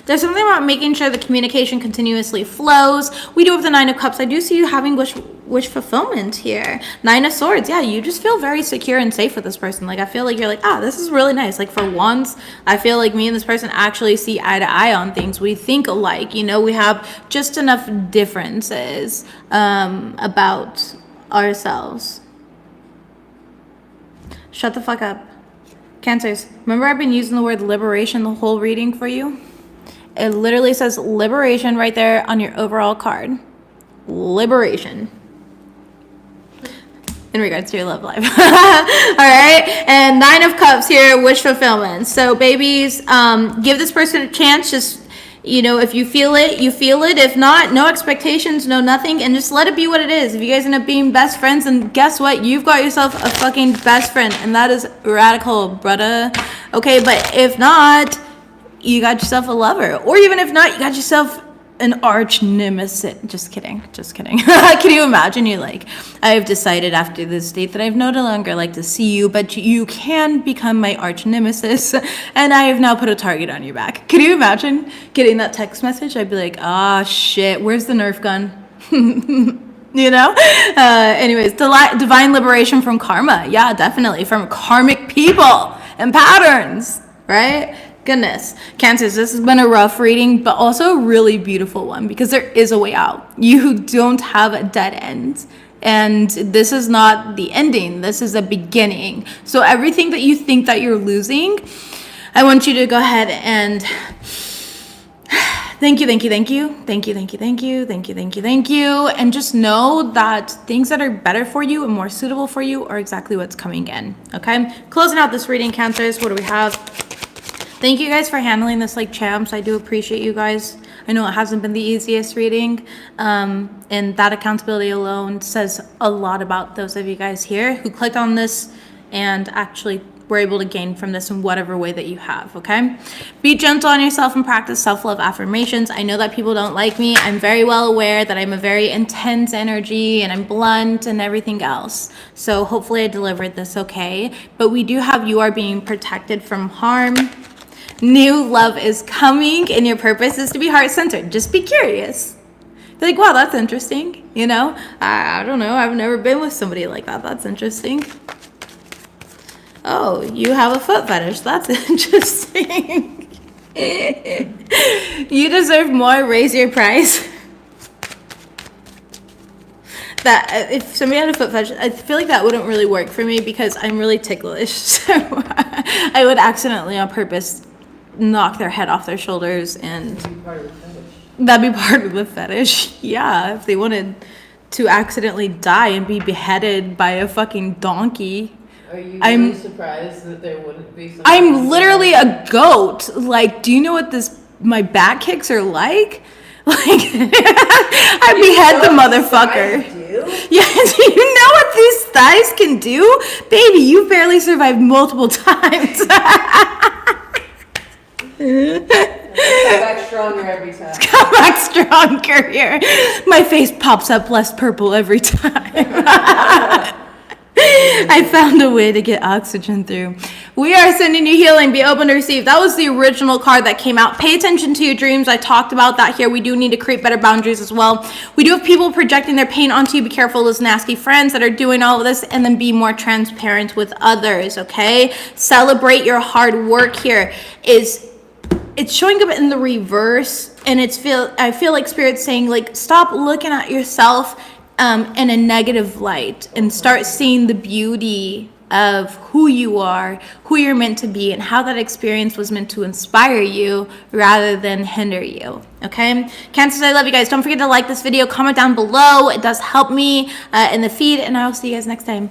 There's something about making sure the communication continuously flows. We do have the 9 of Cups. I do see you having wish fulfillment here. 9 of Swords. Yeah, you just feel very secure and safe with this person. Like, I feel like you're like, this is really nice. Like, for once, I feel like me and this person actually see eye to eye on things. We think alike. You know, we have just enough differences about ourselves. Shut the fuck up. Cancers, remember I've been using the word liberation the whole reading for you? It literally says liberation right there on your overall card. Liberation. In regards to your love life. All right. And 9 of Cups here, wish fulfillment. So babies, give this person a chance. Just, you know, if you feel it, you feel it. If not, no expectations, no nothing. And just let it be what it is. If you guys end up being best friends, then guess what? You've got yourself a fucking best friend. And that is radical, brother. Okay, but if not, you got yourself a lover. Or even if not, you got yourself an arch nemesis. Just kidding. Can you imagine? You're like, I've decided after this date that I've no longer like to see you, but you can become my arch nemesis, and I have now put a target on your back. Can you imagine getting that text message? I'd be like, shit, where's the Nerf gun? You know? Anyways, divine liberation from karma. Yeah, definitely. From karmic people and patterns, right? Goodness. Cancers, this has been a rough reading, but also a really beautiful one because there is a way out. You don't have a dead end. And this is not the ending. This is a beginning. So everything that you think that you're losing, I want you to go ahead and thank you. And just know that things that are better for you and more suitable for you are exactly what's coming in. Okay? Closing out this reading, Cancers, what do we have? Thank you guys for handling this like champs. I do appreciate you guys. I know it hasn't been the easiest reading. And that accountability alone says a lot about those of you guys here who clicked on this and actually were able to gain from this in whatever way that you have, okay? Be gentle on yourself and practice self-love affirmations. I know that people don't like me. I'm very well aware that I'm a very intense energy and I'm blunt and everything else. So hopefully I delivered this okay. But we do have you are being protected from harm. New love is coming and your purpose is to be heart-centered. Just be curious. They're like, wow, that's interesting. You know, I don't know. I've never been with somebody like that. That's interesting. Oh, you have a foot fetish. That's interesting. You deserve more. Raise your price. That if somebody had a foot fetish, I feel like that wouldn't really work for me because I'm really ticklish. So I would accidentally on purpose knock their head off their shoulders, and Be part of the fetish. that'd be part of the fetish. Yeah, if they wanted to accidentally die and be beheaded by a fucking donkey. Are you I'm- really surprised that there wouldn't be some? I'm literally a goat. Like, do you know what my back kicks are like? Like, I behead the motherfucker. Yes, you know what these thighs can do? Baby, you barely survived multiple times. Come back stronger every time. Come back stronger here. My face pops up less purple every time. I found a way to get oxygen through. We are sending you healing. Be open to receive. That was the original card that came out. Pay attention to your dreams. I talked about that here. We do need to create better boundaries as well. We do have people projecting their pain onto you. Be careful of those nasty friends that are doing all of this, and then be more transparent with others, okay? Celebrate your hard work here. It's showing up in the reverse, and I feel like Spirit's saying, like, stop looking at yourself in a negative light and start seeing the beauty of who you are, who you're meant to be, and how that experience was meant to inspire you rather than hinder you. Okay, Cancers, I love you guys. Don't forget to like this video, comment down below. It does help me in the feed, and I'll see you guys next time.